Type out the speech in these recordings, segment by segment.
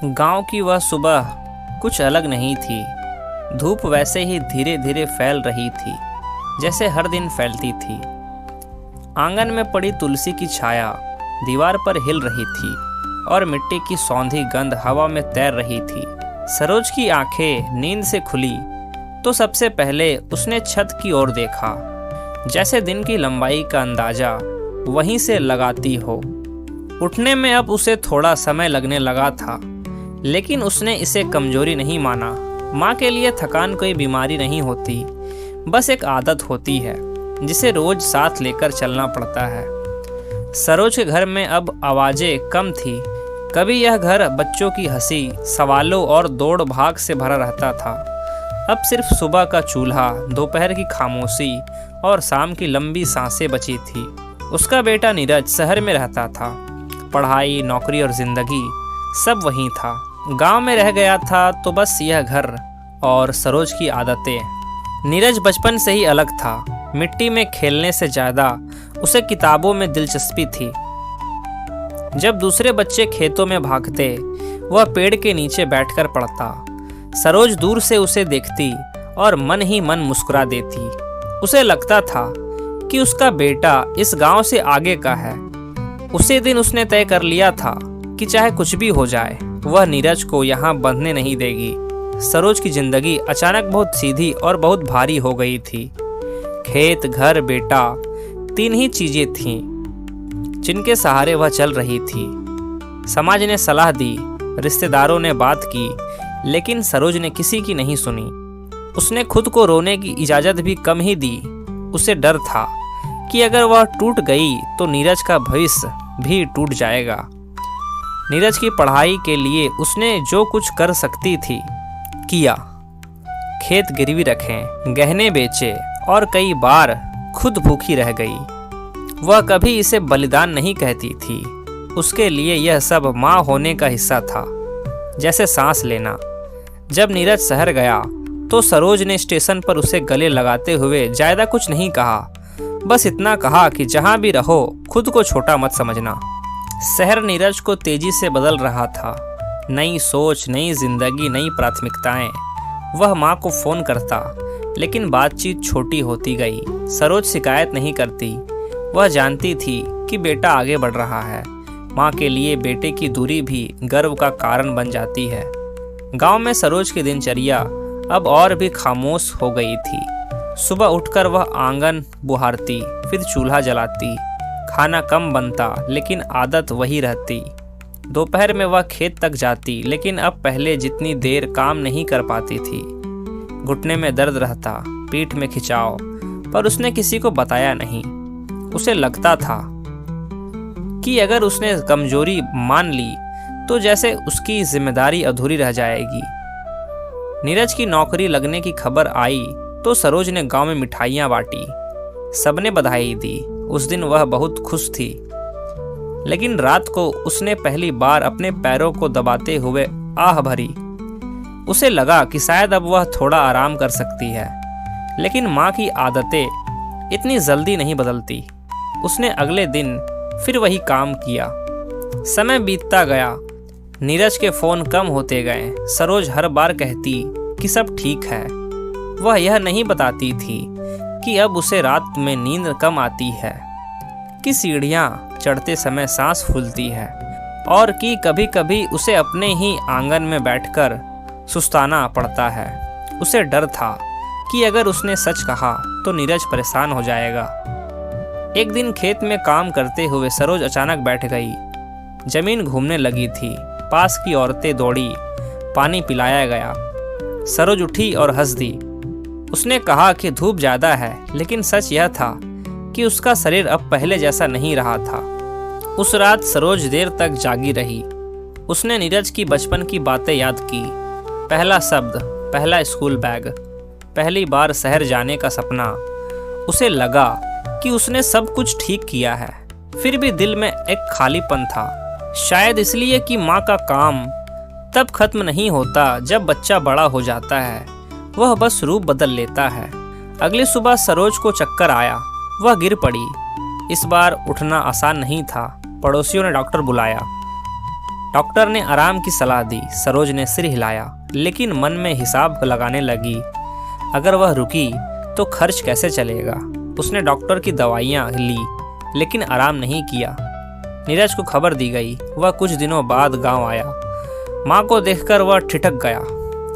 गांव की वह सुबह कुछ अलग नहीं थी। धूप वैसे ही धीरे धीरे फैल रही थी जैसे हर दिन फैलती थी। आंगन में पड़ी तुलसी की छाया दीवार पर हिल रही थी और मिट्टी की सौंधी गंध हवा में तैर रही थी। सरोज की आंखें नींद से खुली तो सबसे पहले उसने छत की ओर देखा, जैसे दिन की लंबाई का अंदाजा वहीं से लगाती हो। उठने में अब उसे थोड़ा समय लगने लगा था, लेकिन उसने इसे कमजोरी नहीं माना। माँ के लिए थकान कोई बीमारी नहीं होती, बस एक आदत होती है जिसे रोज साथ लेकर चलना पड़ता है। सरोज के घर में अब आवाजें कम थी। कभी यह घर बच्चों की हंसी, सवालों और दौड़ भाग से भरा रहता था। अब सिर्फ सुबह का चूल्हा, दोपहर की खामोशी और शाम की लंबी सांसें बची थी। उसका बेटा नीरज शहर में रहता था। पढ़ाई, नौकरी और जिंदगी सब वहीं था। गांव में रह गया था तो बस यह घर और सरोज की आदतें। नीरज बचपन से ही अलग था। मिट्टी में खेलने से ज़्यादा उसे किताबों में दिलचस्पी थी। जब दूसरे बच्चे खेतों में भागते, वह पेड़ के नीचे बैठकर पढ़ता। सरोज दूर से उसे देखती और मन ही मन मुस्कुरा देती। उसे लगता था कि उसका बेटा इस गांव से आगे का है। उसी दिन उसने तय कर लिया था कि चाहे कुछ भी हो जाए, वह नीरज को यहाँ बंधने नहीं देगी। सरोज की जिंदगी अचानक बहुत सीधी और बहुत भारी हो गई थी। खेत, घर, बेटा, तीन ही चीजें थीं जिनके सहारे वह चल रही थी। समाज ने सलाह दी, रिश्तेदारों ने बात की, लेकिन सरोज ने किसी की नहीं सुनी। उसने खुद को रोने की इजाज़त भी कम ही दी। उसे डर था कि अगर वह टूट गई तो नीरज का भविष्य भी टूट जाएगा। नीरज की पढ़ाई के लिए उसने जो कुछ कर सकती थी किया। खेत गिरवी रखे, गहने बेचे और कई बार खुद भूखी रह गई। वह कभी इसे बलिदान नहीं कहती थी। उसके लिए यह सब माँ होने का हिस्सा था, जैसे सांस लेना। जब नीरज शहर गया तो सरोज ने स्टेशन पर उसे गले लगाते हुए ज़्यादा कुछ नहीं कहा, बस इतना कहा कि जहाँ भी रहो खुद को छोटा मत समझना। शहर नीरज को तेजी से बदल रहा था। नई सोच, नई जिंदगी, नई प्राथमिकताएं। वह माँ को फ़ोन करता, लेकिन बातचीत छोटी होती गई। सरोज शिकायत नहीं करती। वह जानती थी कि बेटा आगे बढ़ रहा है। माँ के लिए बेटे की दूरी भी गर्व का कारण बन जाती है। गांव में सरोज की दिनचर्या अब और भी खामोश हो गई थी। सुबह उठकर वह आंगन बुहारती, फिर चूल्हा जलाती। खाना कम बनता, लेकिन आदत वही रहती। दोपहर में वह खेत तक जाती, लेकिन अब पहले जितनी देर काम नहीं कर पाती थी। घुटने में दर्द रहता, पीठ में खिंचाव, पर उसने किसी को बताया नहीं। उसे लगता था कि अगर उसने कमजोरी मान ली तो जैसे उसकी जिम्मेदारी अधूरी रह जाएगी। नीरज की नौकरी लगने की खबर आई तो सरोज ने गांव में मिठाइयाँ बांटी। सबने बधाई दी। उस दिन वह बहुत खुश थी, लेकिन रात को उसने पहली बार अपने पैरों को दबाते हुए आह भरी। उसे लगा कि शायद अब वह थोड़ा आराम कर सकती है, लेकिन माँ की आदतें इतनी जल्दी नहीं बदलती। उसने अगले दिन फिर वही काम किया। समय बीतता गया, नीरज के फ़ोन कम होते गए। सरोज हर बार कहती कि सब ठीक है। वह यह नहीं बताती थी कि अब उसे रात में नींद कम आती है, कि सीढ़ियाँ चढ़ते समय सांस फूलती है, और कि कभी कभी उसे अपने ही आंगन में बैठकर सुस्ताना पड़ता है। उसे डर था कि अगर उसने सच कहा तो नीरज परेशान हो जाएगा। एक दिन खेत में काम करते हुए सरोज अचानक बैठ गई। जमीन घूमने लगी थी। पास की औरतें दौड़ी, पानी पिलाया गया। सरोज उठी और हंस दी। उसने कहा कि धूप ज़्यादा है, लेकिन सच यह था कि उसका शरीर अब पहले जैसा नहीं रहा था। उस रात सरोज देर तक जागी रही। उसने नीरज की बचपन की बातें याद की। पहला शब्द, पहला स्कूल बैग, पहली बार शहर जाने का सपना। उसे लगा कि उसने सब कुछ ठीक किया है, फिर भी दिल में एक खालीपन था। शायद इसलिए कि माँ का काम तब खत्म नहीं होता जब बच्चा बड़ा हो जाता है, वह बस रूप बदल लेता है। अगली सुबह सरोज को चक्कर आया। वह गिर पड़ी। इस बार उठना आसान नहीं था। पड़ोसियों ने डॉक्टर बुलाया। डॉक्टर ने आराम की सलाह दी। सरोज ने सिर हिलाया, लेकिन मन में हिसाब लगाने लगी। अगर वह रुकी तो खर्च कैसे चलेगा। उसने डॉक्टर की दवाइयाँ ली, लेकिन आराम नहीं किया। नीरज को खबर दी गई। वह कुछ दिनों बाद गांव आया। माँ को देखकर वह ठिठक गया।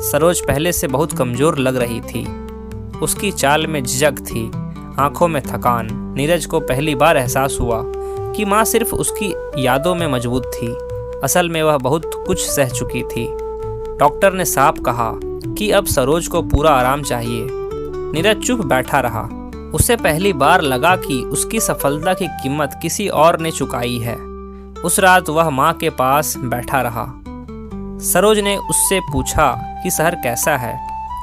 सरोज पहले से बहुत कमज़ोर लग रही थी। उसकी चाल में झिझक थी, आंखों में थकान। नीरज को पहली बार एहसास हुआ कि माँ सिर्फ उसकी यादों में मजबूत थी, असल में वह बहुत कुछ सह चुकी थी। डॉक्टर ने साफ कहा कि अब सरोज को पूरा आराम चाहिए। नीरज चुप बैठा रहा। उसे पहली बार लगा कि उसकी सफलता की कीमत किसी और ने चुकाई है। उस रात वह माँ के पास बैठा रहा। सरोज ने उससे पूछा कि शहर कैसा है।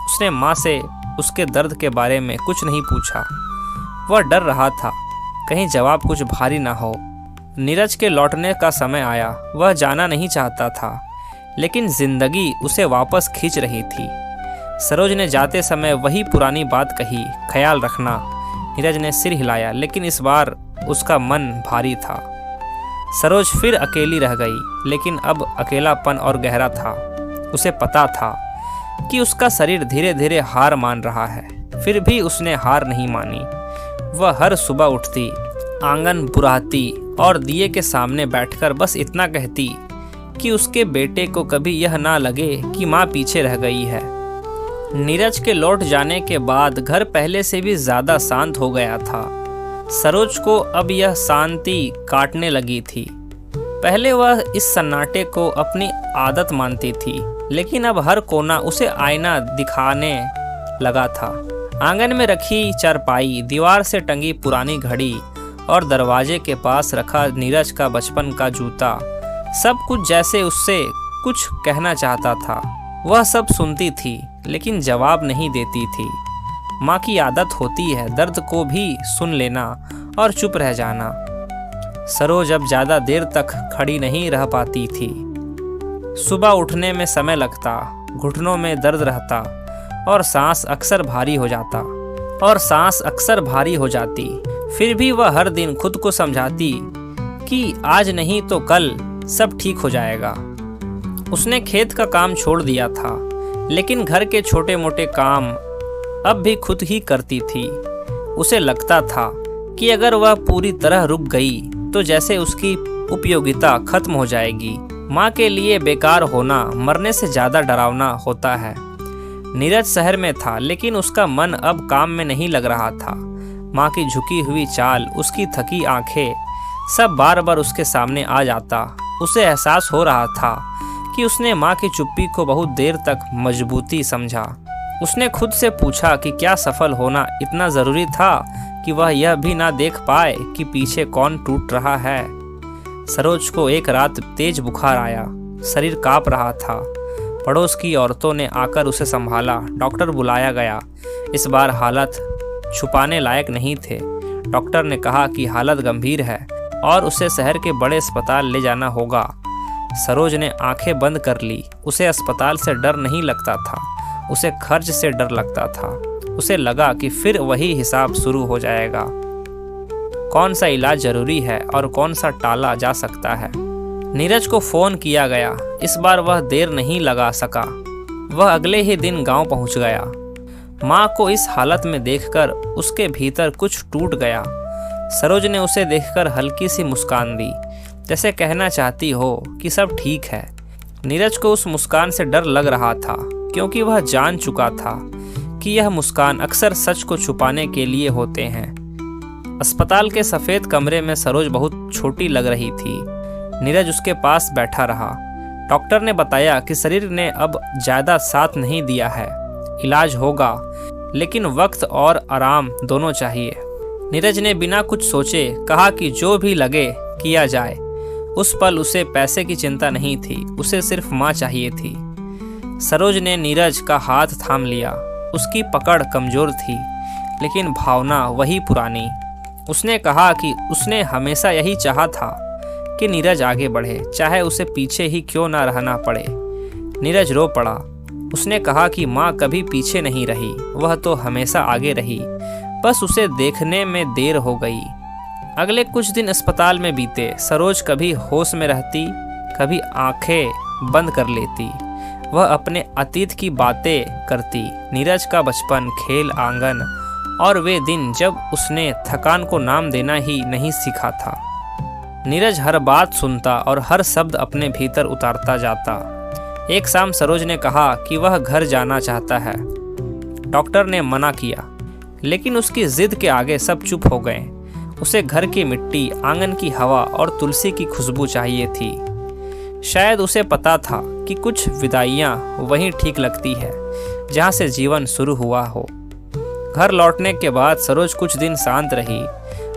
उसने माँ से उसके दर्द के बारे में कुछ नहीं पूछा। वह डर रहा था कहीं जवाब कुछ भारी ना हो। नीरज के लौटने का समय आया। वह जाना नहीं चाहता था, लेकिन जिंदगी उसे वापस खींच रही थी। सरोज ने जाते समय वही पुरानी बात कही, ख्याल रखना। नीरज ने सिर हिलाया, लेकिन इस बार उसका मन भारी था। सरोज फिर अकेली रह गई, लेकिन अब अकेलापन और गहरा था। उसे पता था कि उसका शरीर धीरे धीरे हार मान रहा है, फिर भी उसने हार नहीं मानी। वह हर सुबह उठती, आंगन बुराती और दिए के सामने बैठकर बस इतना कहती कि उसके बेटे को कभी यह ना लगे कि माँ पीछे रह गई है। नीरज के लौट जाने के बाद घर पहले से भी ज़्यादा शांत हो गया था। सरोज को अब यह शांति काटने लगी थी। पहले वह इस सन्नाटे को अपनी आदत मानती थी, लेकिन अब हर कोना उसे आईना दिखाने लगा था। आंगन में रखी चारपाई, दीवार से टंगी पुरानी घड़ी और दरवाजे के पास रखा नीरज का बचपन का जूता, सब कुछ जैसे उससे कुछ कहना चाहता था। वह सब सुनती थी, लेकिन जवाब नहीं देती थी। माँ की आदत होती है दर्द को भी सुन लेना और चुप रह जाना। सरोज अब ज़्यादा देर तक खड़ी नहीं रह पाती थी। सुबह उठने में समय लगता, घुटनों में दर्द रहता और सांस अक्सर भारी हो जाती। फिर भी वह हर दिन खुद को समझाती कि आज नहीं तो कल सब ठीक हो जाएगा। उसने खेत का काम छोड़ दिया था, लेकिन घर के छोटे मोटे काम अब भी खुद ही करती थी। उसे लगता था कि अगर वह पूरी तरह रुक गई तो जैसे उसकी उपयोगिता खत्म हो जाएगी। माँ के लिए बेकार होना मरने से ज़्यादा डरावना होता है। नीरज शहर में था, लेकिन उसका मन अब काम में नहीं लग रहा था। माँ की झुकी हुई चाल, उसकी थकी आंखें, सब बार बार उसके सामने आ जाता। उसे एहसास हो रहा था कि उसने माँ की चुप्पी को बहुत देर तक मजबूती समझा। उसने खुद से पूछा कि क्या सफल होना इतना ज़रूरी था कि वह यह भी ना देख पाए कि पीछे कौन टूट रहा है। सरोज को एक रात तेज बुखार आया, शरीर काँप रहा था। पड़ोस की औरतों ने आकर उसे संभाला। डॉक्टर बुलाया गया। इस बार हालत छुपाने लायक नहीं थे। डॉक्टर ने कहा कि हालत गंभीर है और उसे शहर के बड़े अस्पताल ले जाना होगा। सरोज ने आंखें बंद कर ली। उसे अस्पताल से डर नहीं लगता था, उसे खर्च से डर लगता था। उसे लगा कि फिर वही हिसाब शुरू हो जाएगा। कौन सा इलाज जरूरी है और कौन सा टाला जा सकता है। नीरज को फ़ोन किया गया। इस बार वह देर नहीं लगा सका। वह अगले ही दिन गांव पहुंच गया। माँ को इस हालत में देखकर उसके भीतर कुछ टूट गया। सरोज ने उसे देखकर हल्की सी मुस्कान दी, जैसे कहना चाहती हो कि सब ठीक है। नीरज को उस मुस्कान से डर लग रहा था, क्योंकि वह जान चुका था कि यह मुस्कान अक्सर सच को छुपाने के लिए होते हैं। अस्पताल के सफ़ेद कमरे में सरोज बहुत छोटी लग रही थी। नीरज उसके पास बैठा रहा। डॉक्टर ने बताया कि शरीर ने अब ज़्यादा साथ नहीं दिया है। इलाज होगा, लेकिन वक्त और आराम दोनों चाहिए। नीरज ने बिना कुछ सोचे कहा कि जो भी लगे किया जाए। उस पल उसे पैसे की चिंता नहीं थी, उसे सिर्फ माँ चाहिए थी। सरोज ने नीरज का हाथ थाम लिया। उसकी पकड़ कमज़ोर थी, लेकिन भावना वही पुरानी। उसने कहा कि उसने हमेशा यही चाहा था कि नीरज आगे बढ़े, चाहे उसे पीछे ही क्यों ना रहना पड़े। नीरज रो पड़ा। उसने कहा कि माँ कभी पीछे नहीं रही, वह तो हमेशा आगे रही, बस उसे देखने में देर हो गई। अगले कुछ दिन अस्पताल में बीते। सरोज कभी होश में रहती, कभी आंखें बंद कर लेती। वह अपने अतीत की बातें करती, नीरज का बचपन, खेल, आंगन और वे दिन जब उसने थकान को नाम देना ही नहीं सीखा था। नीरज हर बात सुनता और हर शब्द अपने भीतर उतारता जाता। एक शाम सरोज ने कहा कि वह घर जाना चाहता है। डॉक्टर ने मना किया, लेकिन उसकी जिद के आगे सब चुप हो गए। उसे घर की मिट्टी, आंगन की हवा और तुलसी की खुशबू चाहिए थी। शायद उसे पता था कि कुछ विदाइयाँ वहीं ठीक लगती है जहाँ से जीवन शुरू हुआ हो। घर लौटने के बाद सरोज कुछ दिन शांत रही।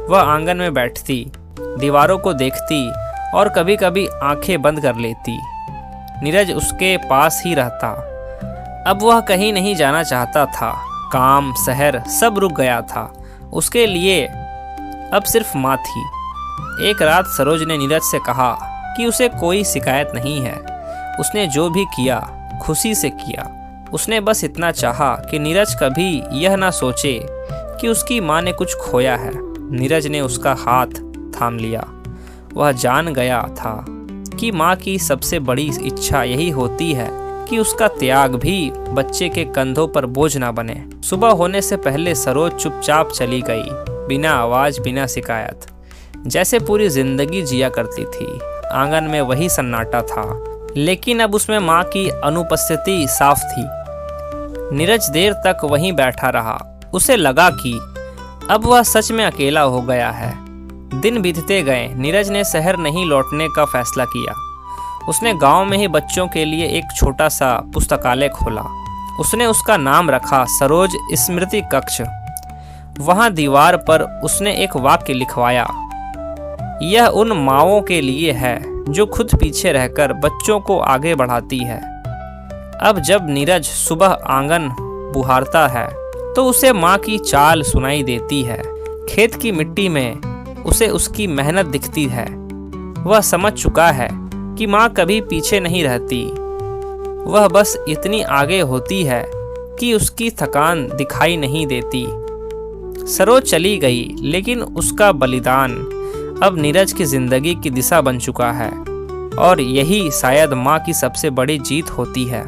वह आंगन में बैठती, दीवारों को देखती और कभी कभी आंखें बंद कर लेती। नीरज उसके पास ही रहता। अब वह कहीं नहीं जाना चाहता था। काम, शहर सब रुक गया था। उसके लिए अब सिर्फ माँ थी। एक रात सरोज ने नीरज से कहा कि उसे कोई शिकायत नहीं है। उसने जो भी किया खुशी से किया। उसने बस इतना चाहा कि नीरज कभी यह ना सोचे कि उसकी माँ ने कुछ खोया है। नीरज ने उसका हाथ थाम लिया। वह जान गया था कि माँ की सबसे बड़ी इच्छा यही होती है कि उसका त्याग भी बच्चे के कंधों पर बोझ ना बने। सुबह होने से पहले सरोज चुपचाप चली गई, बिना आवाज, बिना शिकायत, जैसे पूरी जिंदगी जिया करती थी। आंगन में वही सन्नाटा था, लेकिन अब उसमें माँ की अनुपस्थिति साफ थी। नीरज देर तक वहीं बैठा रहा। उसे लगा कि अब वह सच में अकेला हो गया है। दिन बीतते गए। नीरज ने शहर नहीं लौटने का फैसला किया। उसने गांव में ही बच्चों के लिए एक छोटा सा पुस्तकालय खोला। उसने उसका नाम रखा सरोज स्मृति कक्ष। वहां दीवार पर उसने एक वाक्य लिखवाया, यह उन माँओं के लिए है जो खुद पीछे रहकर बच्चों को आगे बढ़ाती है। अब जब नीरज सुबह आंगन बुहारता है तो उसे माँ की चाल सुनाई देती है। खेत की मिट्टी में उसे उसकी मेहनत दिखती है। वह समझ चुका है कि माँ कभी पीछे नहीं रहती। वह बस इतनी आगे होती है कि उसकी थकान दिखाई नहीं देती। सरोज चली गई, लेकिन उसका बलिदान अब नीरज की जिंदगी की दिशा बन चुका है। और यही शायद माँ की सबसे बड़ी जीत होती है।